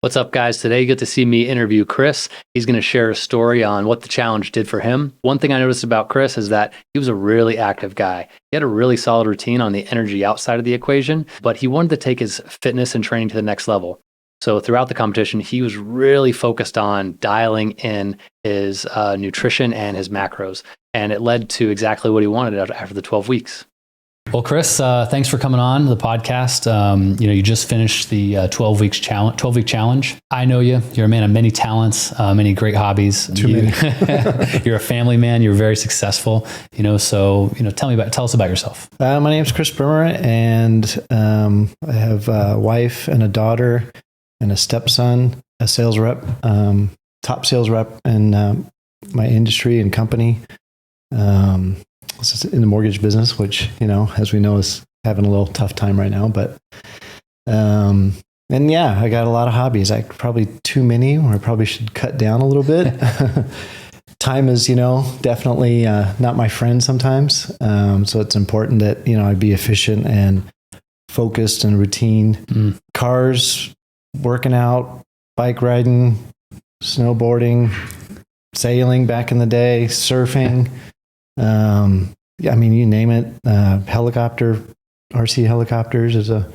What's up, guys? Today you get to see me interview Chris. He's going to share a story on what the challenge did for him. One thing I noticed about Chris is that he was a really active guy. He had a really solid routine on the energy outside of the equation, but he wanted to take his fitness and training to the next level. So throughout the competition, he was really focused on dialing in his nutrition and his macros, and it led to exactly what he wanted after the 12 weeks. Well, Chris, thanks for coming on the podcast. You just finished the 12-week challenge. I know you. You're a man of many talents, many great hobbies. Too many. You're a family man. You're very successful. Tell us about yourself. My name's Chris Brimmer, and I have a wife and a daughter and a stepson, a sales rep, top sales rep in my industry and company. In the mortgage business, which, as we know, is having a little tough time right now. But, I got a lot of hobbies. Probably too many, or I probably should cut down a little bit. Time is, definitely not my friend sometimes. So it's important that, I be efficient and focused and routine. Cars, working out, bike riding, snowboarding, sailing back in the day, surfing. You name it. Helicopter, RC helicopters is a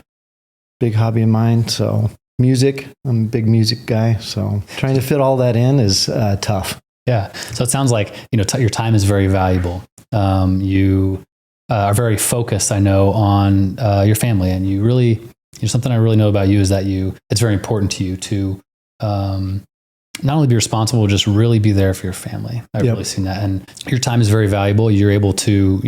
big hobby of mine. So music, I'm a big music guy. So trying to fit all that in is tough. Yeah. So it sounds like, your time is very valuable. You are very focused, I know, on your family, and you really, something I really know about you is that it's very important to you to, not only be responsible, just really be there for your family. I've really seen that. And your time is very valuable. You're able to,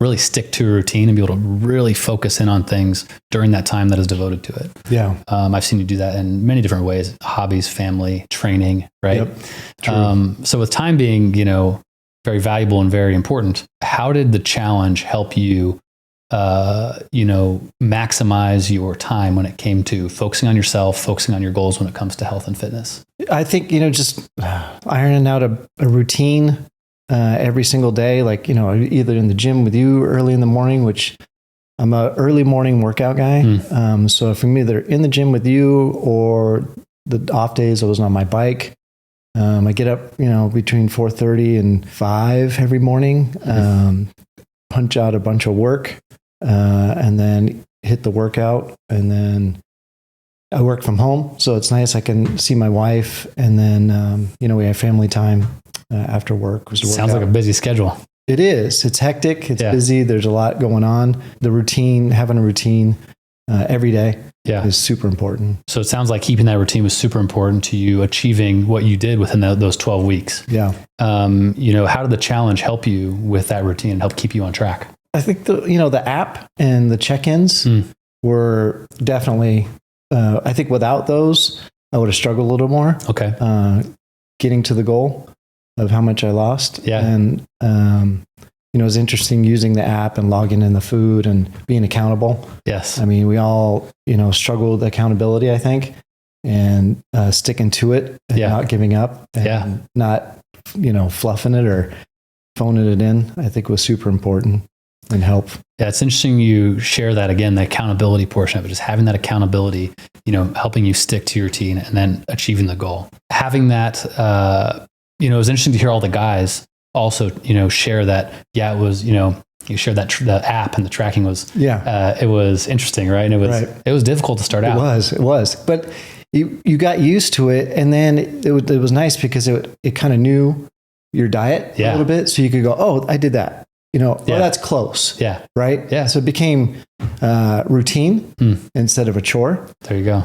really stick to a routine and be able to really focus in on things during that time that is devoted to it. Yeah. I've seen you do that in many different ways: hobbies, family, training, right? Yep. True. So with time being, very valuable and very important, how did the challenge help you maximize your time when it came to focusing on yourself, focusing on your goals when it comes to health and fitness? I think, just ironing out a routine every single day, like, either in the gym with you early in the morning, which I'm a early morning workout guy. So if I'm either in the gym with you or the off days I was on my bike, I get up, between 4:30 and 5 every morning, punch out a bunch of work. And then hit the workout, and then I work from home. So it's nice. I can see my wife, and then, we have family time after work. Sounds like a busy schedule. It is. It's hectic. It's busy. There's a lot going on. The routine, having a routine every day is super important. So it sounds like keeping that routine was super important to you achieving what you did within those 12 weeks. Yeah. How did the challenge help you with that routine and help keep you on track? I think the app and the check-ins were definitely, I think without those, I would have struggled a little more. Okay. Getting to the goal of how much I lost. Yeah. And, it was interesting using the app and logging in the food and being accountable. Yes. I mean, we all, struggle with accountability, I think, and sticking to it and not giving up and not, fluffing it or phoning it in, I think was super important. And help. Yeah, it's interesting you share that again, the accountability portion of it, just having that accountability, helping you stick to your routine and then achieving the goal. Having that, it was interesting to hear all the guys also, share that, it was, you shared that the app and the tracking was, it was interesting, right? And it was difficult to start out. It was, but you got used to it. And then it was nice because it kind of knew your diet a little bit. So you could go, oh, I did that. That's close. Yeah. Right. Yeah. So it became routine instead of a chore. There you go.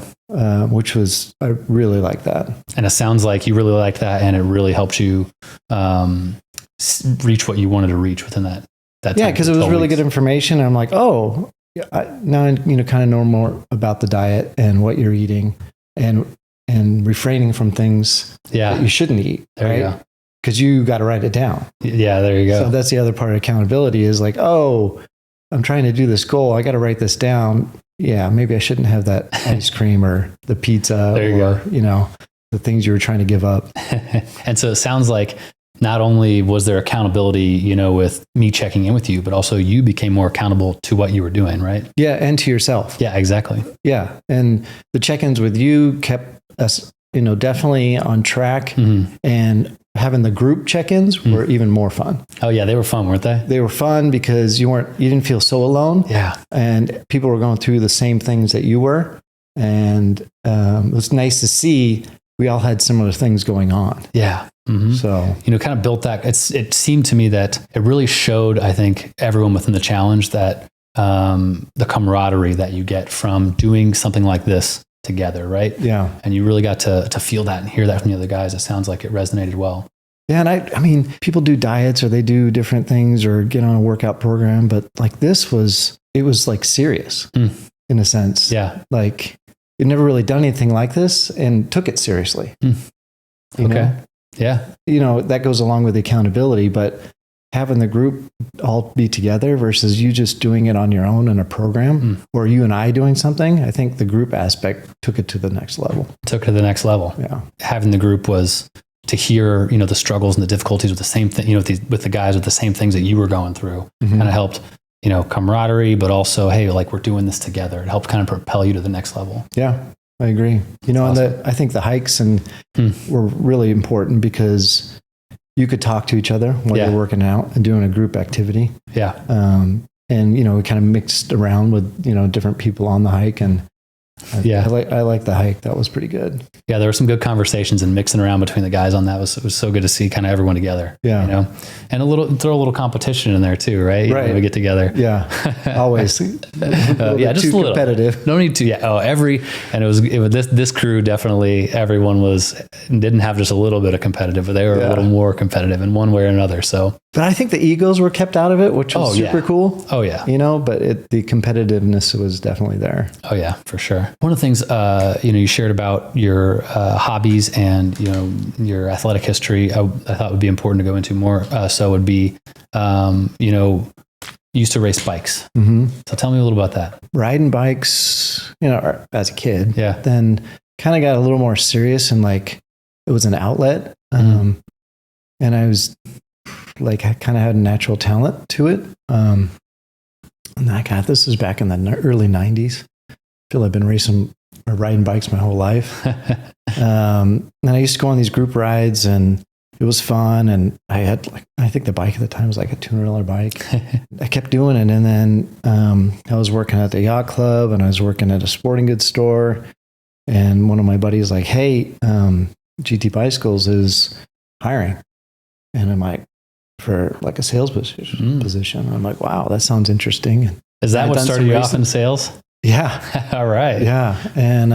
Which was, I really like that. And it sounds like you really like that, and it really helped you reach what you wanted to reach within that time. Yeah, because it was really good information. I'm like, now I kind of know more about the diet and what you're eating, and refraining from things that you shouldn't eat. There you go. Because you got to write it down. Yeah, there you go. So that's the other part of accountability is like, oh, I'm trying to do this goal. I got to write this down. Yeah, maybe I shouldn't have that ice cream or the pizza there you or, go. the things you were trying to give up. And so it sounds like not only was there accountability, you know, with me checking in with you, but also you became more accountable to what you were doing, right? Yeah. And to yourself. Yeah, exactly. Yeah. And the check-ins with you kept us, you know, definitely on track, and having the group check-ins were even more fun. Oh yeah. They were fun, weren't they? They were fun because you didn't feel so alone. Yeah. And people were going through the same things that you were. And it was nice to see we all had similar things going on. Yeah. So, you know, kind of built that. It seemed to me that it really showed, I think, everyone within the challenge that the camaraderie that you get from doing something like this together, right? Yeah. And you really got to feel that and hear that from the other guys. It sounds like it resonated well. Yeah. And I mean, people do diets or they do different things or get on a workout program, but like it was like serious in a sense. Yeah. Like you'd never really done anything like this and took it seriously. You know? Yeah. You know, that goes along with the accountability, but having the group all be together versus you just doing it on your own in a program or you and I doing something, I think the group aspect took it to the next level. Yeah. Having the group was to hear, you know, the struggles and the difficulties with the same thing, you know, with the guys with the same things that you were going through, kind of helped, you know, camaraderie, but also, hey, like we're doing this together. It helped kind of propel you to the next level. Yeah, I agree. You know, awesome. And I think the hikes were really important because you could talk to each other while you're working out and doing a group activity. Yeah. And, you know, we kind of mixed around with, you know, different people on the hike. And I like the hike. That was pretty good. Yeah, there were some good conversations and mixing around between the guys on that. It was so good to see kind of everyone together. Yeah. You know, and throw a little competition in there too, right? Right. When we get together. Yeah. Always. Just a little competitive. No need to. Yeah. Oh, and it was this crew definitely, everyone didn't have just a little bit of competitive, but they were a little more competitive in one way or another. So, but I think the egos were kept out of it, which was super cool. Oh yeah. You know, but the competitiveness was definitely there. Oh yeah, for sure. One of the things, you know, you shared about your hobbies and, you know, your athletic history, I thought would be important to go into more. So would be, you know, you used to race bikes. So tell me a little about that. Riding bikes, you know, as a kid, then kind of got a little more serious and like it was an outlet. And I was like, I kind of had a natural talent to it. And this is back in the early 90s. I feel I've been riding bikes my whole life. And I used to go on these group rides and it was fun. And I had I think the bike at the time was like a $200 bike. I kept doing it. And then I was working at the yacht club and I was working at a sporting goods store. And one of my buddies like, hey, GT Bicycles is hiring. And I'm like, for like a sales position. I'm like, wow, that sounds interesting. Is that what started you off in sales? Yeah. All right. Yeah. And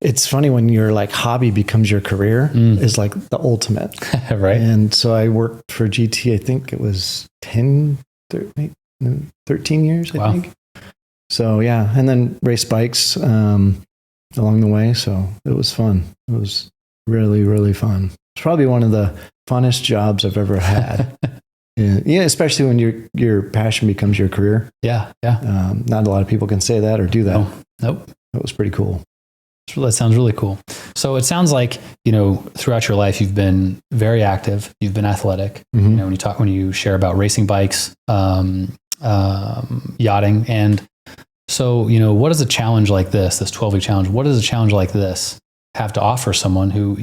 it's funny when your like hobby becomes your career is like the ultimate. Right. And so I worked for GT, I think it was 13 years, I think. So yeah. And then race bikes along the way. So it was fun. It was really, really fun. It's probably one of the funnest jobs I've ever had. Yeah, especially when your passion becomes your career. Yeah, yeah. Not a lot of people can say that or do that. Nope. That was pretty cool. That sounds really cool. So it sounds like, you know, throughout your life, you've been very active. You've been athletic. You know, when you share about racing bikes, yachting. And so, you know, what is a challenge like this 12-week challenge? What does a challenge like this have to offer someone who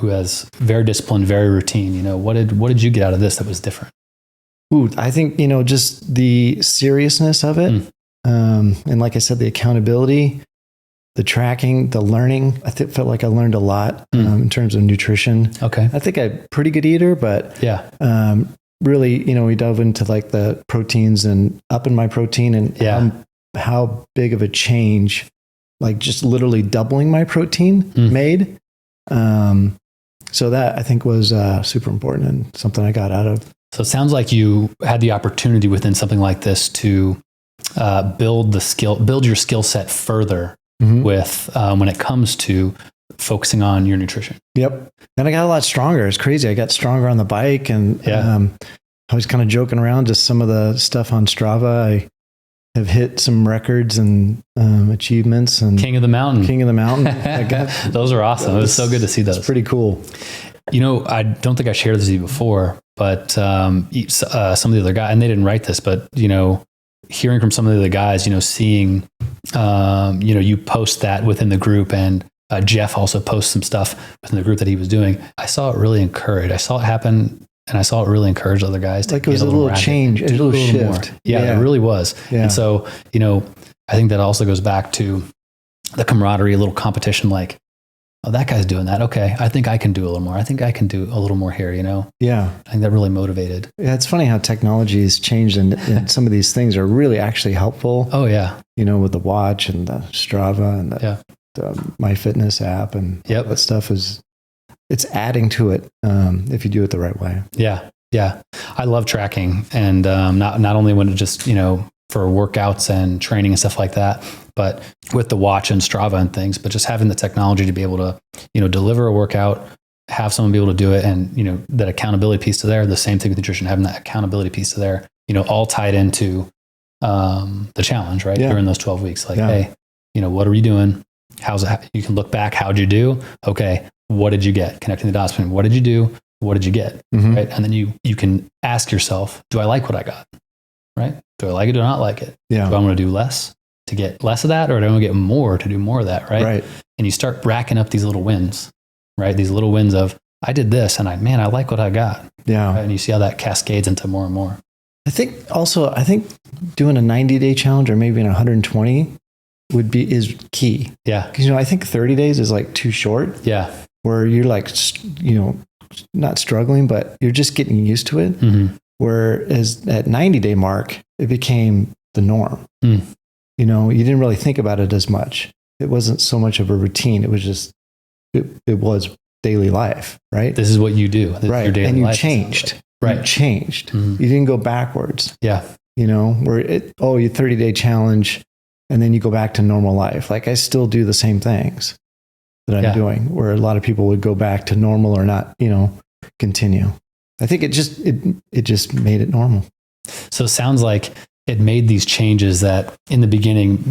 has very disciplined, very routine? You know, what did you get out of this that was different? Ooh, I think, you know, just the seriousness of it. And like I said, the accountability, the tracking, the learning. I felt like I learned a lot in terms of nutrition. Okay. I think I'm a pretty good eater, but really, you know, we dove into like the proteins and upping my protein and how big of a change, like just literally doubling my protein made. So that I think was super important and something I got out of. So it sounds like you had the opportunity within something like this to build your skill set further with when it comes to focusing on your nutrition. Yep. And I got a lot stronger. It's crazy. I got stronger on the bike and I was kind of joking around just some of the stuff on Strava. I have hit some records and achievements and King of the Mountain. I got those are awesome. It was so good to see those. It's pretty cool. You know, I don't think I shared this with you before, some of the other guys, and they didn't write this, but, hearing from some of the other guys, seeing, you post that within the group, and Jeff also posts some stuff within the group that he was doing. I saw it really encourage. I saw it happen, and I saw it really encourage other guys to like it was a little change, a little shift. More. Yeah, it really was. Yeah. And so, I think that also goes back to the camaraderie, a little competition, like, oh, that guy's doing that. Okay, I think I can do a little more. I think I can do a little more here, Yeah. I think that really motivated. Yeah, it's funny how technology has changed, and some of these things are really actually helpful. Oh, yeah. With the watch and the Strava and the MyFitness app and that stuff it's adding to it if you do it the right way. Yeah. Yeah. I love tracking, and not only when it just, for workouts and training and stuff like that, but with the watch and Strava and things, but just having the technology to be able to, deliver a workout, have someone be able to do it. And, that accountability piece to there, the same thing with nutrition, having that accountability piece to there, all tied into the challenge, right? During those 12 weeks, like, hey, what are you doing? How's it? You can look back. How'd you do? Okay. What did you get? Connecting the dots between what did you do? What did you get? Mm-hmm. Right. And then you can ask yourself, do I like what I got? Right. Do I like it? Do I not like it? Yeah. Do I want to do less to get less of that? Or do I want to get more to do more of that? Right. Right. And you start racking up these little wins, right? These little wins of, I did this and I like what I got. Yeah. Right? And you see how that cascades into more and more. I think doing a 90-day challenge or maybe an 120 is key. Yeah. Because, I think 30 days is like too short. Yeah. Where you're like, not struggling, but you're just getting used to it. Mm-hmm. Whereas at 90-day mark, it became the norm. Mm. You didn't really think about it as much. It wasn't so much of a routine. It was just, it was daily life, right? This is what you do. This right. Is your daily and you life. changed. Right. You changed. Mm-hmm. You didn't go backwards. Yeah. Your 30-day challenge, and then you go back to normal life. Like I still do the same things that I'm doing, where a lot of people would go back to normal or not, continue. I think it just made it normal. So it sounds like it made these changes that in the beginning,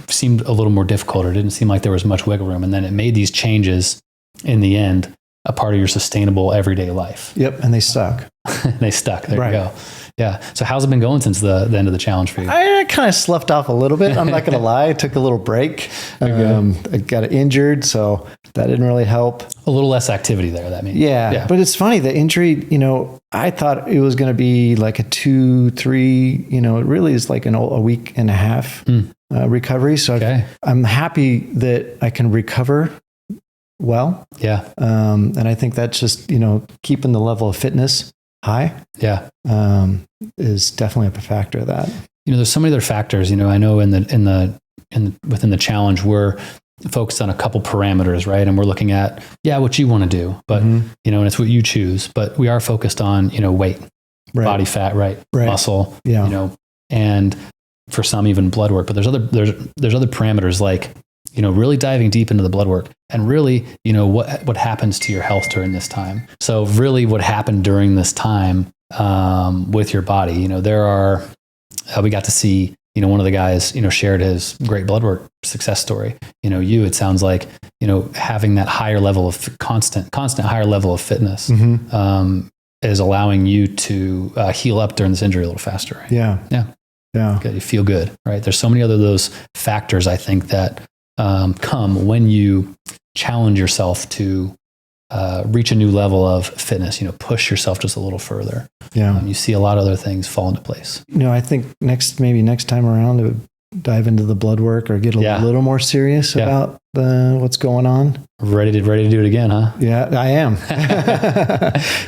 seemed a little more difficult, or didn't seem like there was much wiggle room. And then it made these changes in the end a part of your sustainable everyday life. Yep. And they stuck. They stuck. There you go. Yeah. So how's it been going since the end of the challenge for you? I kind of sloughed off a little bit. I'm not going to lie. I took a little break. I got injured, so that didn't really help. A little less activity there, that means. Yeah. But it's funny, the injury, I thought it was going to be like a 2-3, it really is like a week and a half recovery. So I'm happy that I can recover well. Yeah. And I think that's just, keeping the level of fitness high. Yeah. Is definitely a factor of that. There's so many other factors, I know within the challenge, we're focused on a couple parameters, right? And we're looking at, what you want to do, but, and it's what you choose, but we are focused on, weight, body fat, right? Muscle, and for some even blood work, but there's other parameters like, really diving deep into the blood work and really, what happens to your health during this time. So really what happened during this time, with your body, there are, we got to see, one of the guys, shared his great blood work success story. It sounds like, having that higher level of constant higher level of fitness, is allowing you to heal up during this injury a little faster. Right? Yeah. Good. You feel good, right? There's so many other those factors, I think, that come when you challenge yourself to reach a new level of fitness, push yourself just a little further. Yeah. You see a lot of other things fall into place. I think next time around, it would dive into the blood work or get a little more serious about what's going on. Ready to do it again, huh? Yeah, I am.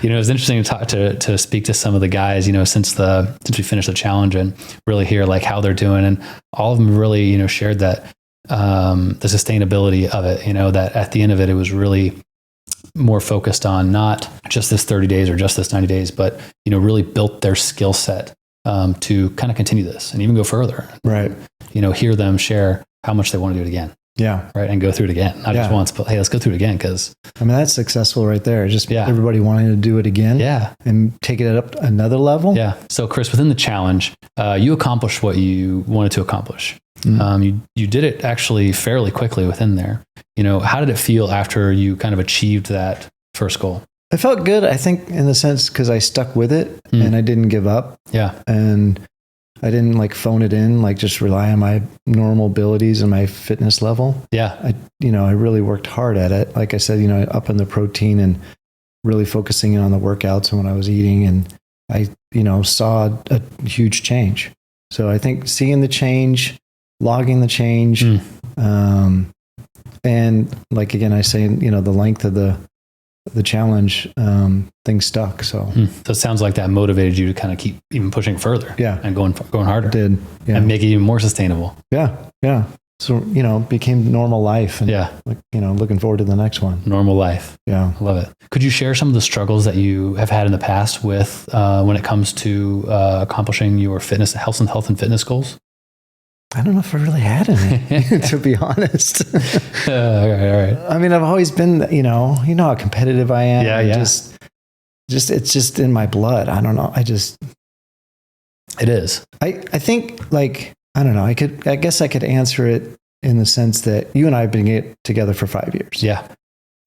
It was interesting to talk to speak to some of the guys, since we finished the challenge and really hear like how they're doing. And all of them really, shared that, the sustainability of it, that at the end of it, it was really more focused on not just this 30 days or just this 90 days, but, really built their skill set, to kind of continue this and even go further. Right. Hear them share how much they want to do it again. Yeah. Right. And go through it again. Not just once, but hey, let's go through it again. That's successful right there. Just everybody wanting to do it again. Yeah. And take it up another level. Yeah. So Chris, within the challenge, you accomplished what you wanted to accomplish. You did it actually fairly quickly within there. How did it feel after you kind of achieved that first goal? It felt good, I think, in the sense because I stuck with it and I didn't give up. Yeah. And I didn't like phone it in, like just rely on my normal abilities and my fitness level. Yeah. I really worked hard at it. Like I said, up in the protein and really focusing in on the workouts and what I was eating. And I, saw a huge change. So I think seeing the change, logging the change, and like, again, I say, the length of the challenge, things stuck. So it sounds like that motivated you to kind of keep even pushing further. Yeah. And going harder. It did. Yeah. And make it even more sustainable. Yeah. Yeah. So, became normal life and looking forward to the next one. Normal life. Yeah. I love it. Could you share some of the struggles that you have had in the past with, when it comes to, accomplishing your health and fitness goals? I don't know if I really had any, to be honest. All right. I mean, I've always been, how competitive I am. Yeah. Just it's just in my blood. I don't know. It is. I think I don't know. I guess I could answer it in the sense that you and I have been together for 5 years. Yeah.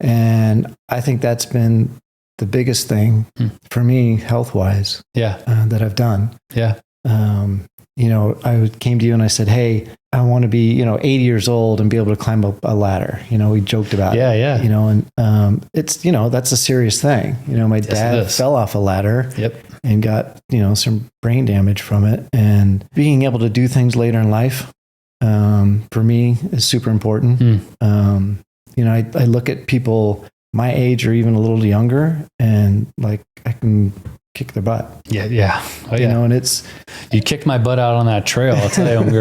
And I think that's been the biggest thing for me health-wise. Yeah. That I've done. Yeah. I came to you and I said, hey, I want to be, 80 years old and be able to climb up a ladder. We joked about it. Yeah. And it's, that's a serious thing. My dad fell off a ladder. Yep. And got, some brain damage from it. And being able to do things later in life, for me is super important. I look at people my age or even a little younger and like I can kick their butt. Yeah. Oh, yeah. And it's, you kicked my butt out on that trail. I'll tell you when we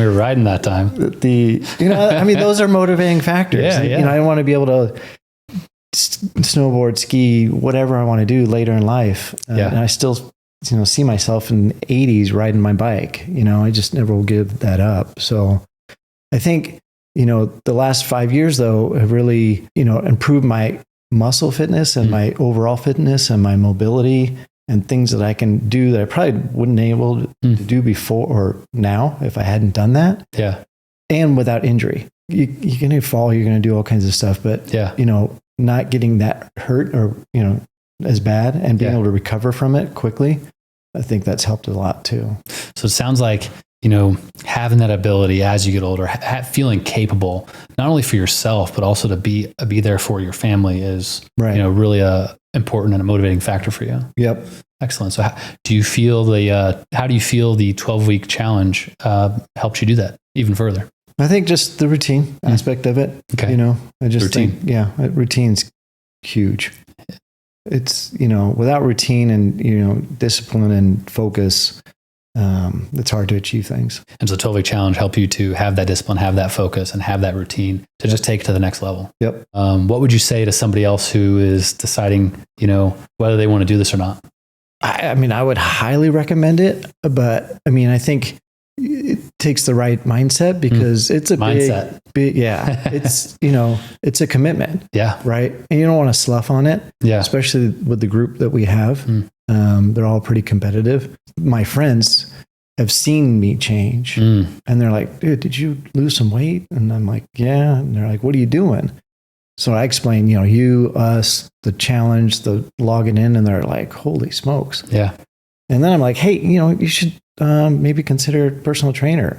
were riding that time. Those are motivating factors. Yeah. I want to be able to snowboard, ski, whatever I want to do later in life. And I still, see myself in the 80s riding my bike. I just never will give that up. So I think, the last 5 years though have really, improved my muscle fitness and my overall fitness and my mobility and things that I can do that I probably wouldn't be able to do before or now if I hadn't done that. Yeah. And without injury. You're going to fall, you're going to do all kinds of stuff, but not getting that hurt or, as bad and being able to recover from it quickly. I think that's helped a lot too. So it sounds like, having that ability as you get older, feeling capable, not only for yourself, but also to be there for your family is, really a important and a motivating factor for you. Yep. Excellent. So how do you feel the 12-week challenge helped you do that even further? I think just the routine aspect of it. Okay. I just think, routine's huge. It's, without routine and, discipline and focus, it's hard to achieve things. And so the 12-week challenge help you to have that discipline, have that focus, and have that routine to just take it to the next level. Yep. What would you say to somebody else who is deciding, whether they want to do this or not? I would highly recommend it, but I think it takes the right mindset because it's a mindset. big, it's, it's a commitment. Yeah. Right. And you don't want to slough on it. Yeah. Especially with the group that we have. They're all pretty competitive. My friends have seen me change and they're like, dude, did you lose some weight? And I'm like, yeah. And they're like, what are you doing? So I explain, you, us, the challenge, the logging in, and they're like, holy smokes. Yeah. And then I'm like, hey, you should maybe consider a personal trainer.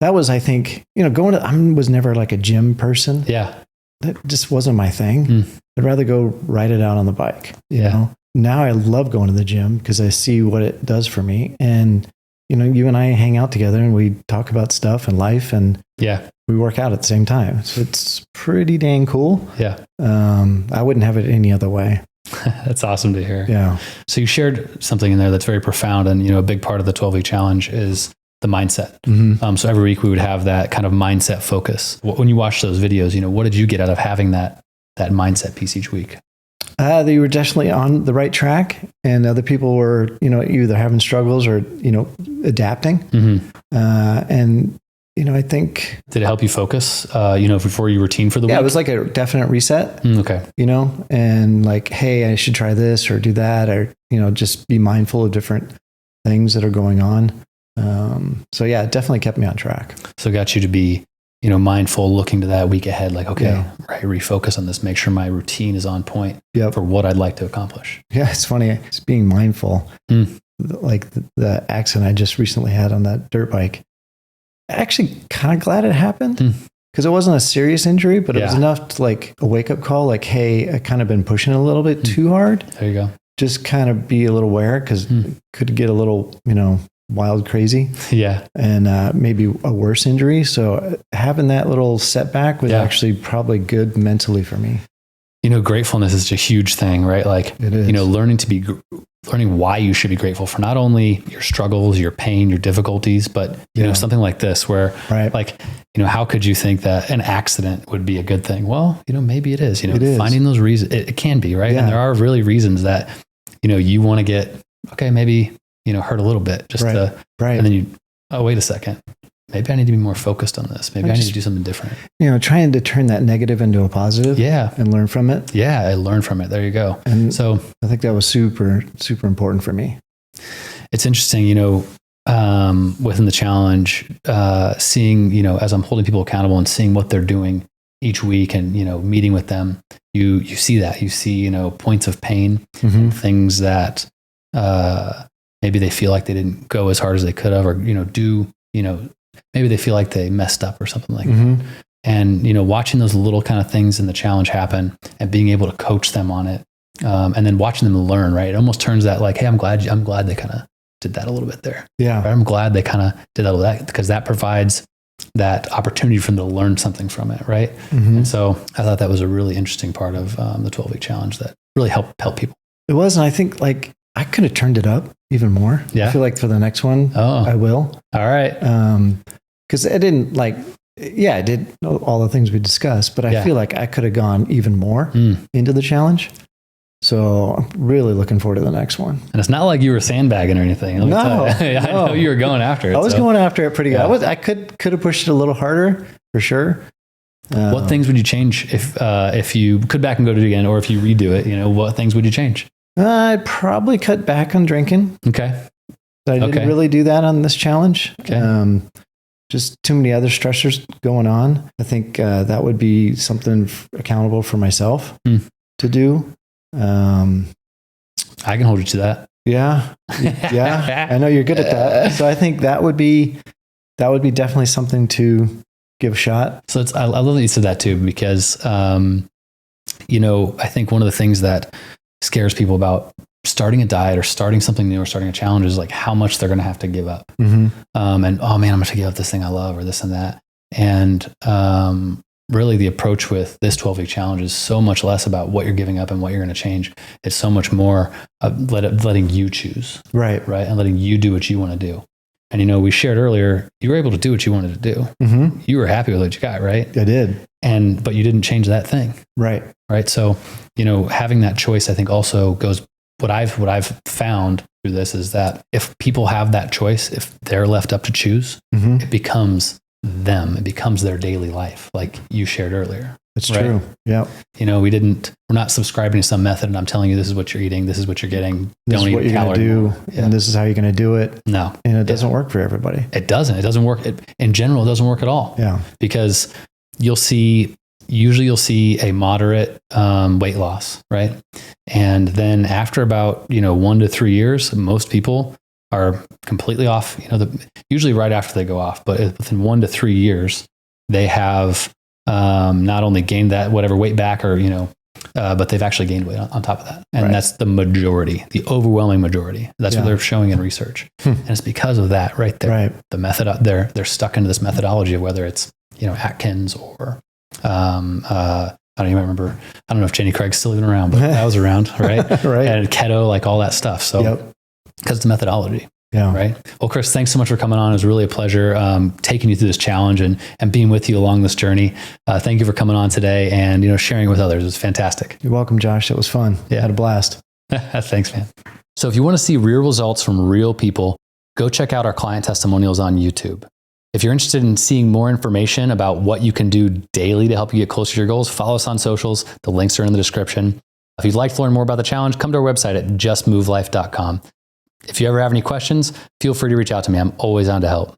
That was, I think, I was never like a gym person. Yeah. That just wasn't my thing. I'd rather go ride it out on the bike. Yeah. Now I love going to the gym because I see what it does for me. And, you and I hang out together and we talk about stuff and life and we work out at the same time. So it's pretty dang cool. Yeah. I wouldn't have it any other way. That's awesome to hear. Yeah. So you shared something in there that's very profound. And, a big part of the 12-week challenge is the mindset. So every week we would have that kind of mindset focus. When you watch those videos, what did you get out of having that mindset piece each week? They were definitely on the right track and other people were, either having struggles or, adapting. And, I think. Did it help you focus, before your routine for the week? Yeah, it was like a definite reset. Okay. And like, hey, I should try this or do that or, just be mindful of different things that are going on. So yeah, it definitely kept me on track. So it got you to be mindful, looking to that week ahead, like, okay, right, refocus on this, make sure my routine is on point for what I'd like to accomplish. Yeah, it's funny. It's being mindful. Like the accident I just recently had on that dirt bike. Actually, kind of glad it happened because it wasn't a serious injury, but it was enough to like a wake up call. Like, hey, I kind of been pushing a little bit too hard. There you go. Just kind of be a little aware because it could get a little, wild, crazy. Yeah. And maybe a worse injury. So having that little setback was actually probably good mentally for me. Gratefulness is a huge thing, right? Like, it is. Learning why you should be grateful for not only your struggles, your pain, your difficulties, but something like this where how could you think that an accident would be a good thing? Well, maybe it is, it is. Finding those reasons, it can be, right? And there are really reasons that, you want to get, maybe, hurt a little bit just to, and then wait a second. Maybe I need to be more focused on this. Maybe I need to do something different. Trying to turn that negative into a positive. Yeah. And learn from it. Yeah. I learned from it. There you go. And so I think that was super, super important for me. It's interesting, within the challenge, seeing, as I'm holding people accountable and seeing what they're doing each week and, meeting with them, you see that. You see, points of pain, things that maybe they feel like they didn't go as hard as they could have or, maybe they feel like they messed up or something like that. And, watching those little kind of things in the challenge happen and being able to coach them on it. And then watching them learn, right? It almost turns that like, hey, I'm glad they kind of did that a little bit there. Yeah. Right? I'm glad they kind of did that because that provides that opportunity for them to learn something from it. Right. And so I thought that was a really interesting part of the 12-week challenge that really helped people. It was. And I think like I could have turned it up even more. Yeah. I feel like for the next one, I will. All right. Because I didn't like, I did all the things we discussed, but I feel like I could have gone even more into the challenge. So I'm really looking forward to the next one. And it's not like you were sandbagging or anything. No, I know you were going after it. I was going after it pretty good. I could have pushed it a little harder for sure. What things would you change if you could back and go to it again, or if you redo it? What things would you change? I'd probably cut back on drinking. Okay. I didn't really do that on this challenge. Okay. Just too many other stressors going on. I think that would be something accountable for myself to do. I can hold you to that. Yeah. Yeah. I know you're good at that. So I think that would be definitely something to give a shot. So I love that you said that too, because, I think one of the things that scares people about starting a diet or starting something new or starting a challenge is like how much they're going to have to give up. And, oh man, I'm going to give up this thing I love or this and that. And, really the approach with this 12-week challenge is so much less about what you're giving up and what you're going to change. It's so much more letting you choose. Right. And letting you do what you want to do. And, we shared earlier, you were able to do what you wanted to do. You were happy with what you got, right? I did. But you didn't change that thing. Right. So, having that choice, I think also goes, what I've found through this is that if people have that choice, if they're left up to choose, it becomes them. It becomes their daily life, like you shared earlier. It's true. Yeah. We're not subscribing to some method and I'm telling you, this is what you're eating. This is what you're getting. This is what you're going to do. And this is how you're going to do it. No. And it doesn't work for everybody. It doesn't work. In general, it doesn't work at all. Yeah. Because usually you'll see a moderate weight loss, right? And then after about, 1 to 3 years, most people are completely off, usually right after they go off, but within 1 to 3 years, they have not only gained that whatever weight back or, but they've actually gained weight on top of that. And that's the majority, the overwhelming majority. That's what they're showing in research. And it's because of that right there. Right. The method, they're stuck into this methodology of whether it's, Atkins or, I don't even remember. I don't know if Jenny Craig's still even around, but that was around, right? Right. And keto, like all that stuff. So, because it's methodology. Yeah. Right. Well, Chris, thanks so much for coming on. It was really a pleasure taking you through this challenge and being with you along this journey. Thank you for coming on today and, sharing with others. It was fantastic. You're welcome, Josh. It was fun. Yeah. I had a blast. Thanks, man. So if you want to see real results from real people, go check out our client testimonials on YouTube. If you're interested in seeing more information about what you can do daily to help you get closer to your goals, follow us on socials. The links are in the description. If you'd like to learn more about the challenge, come to our website at justmovelife.com. If you ever have any questions, feel free to reach out to me. I'm always on to help.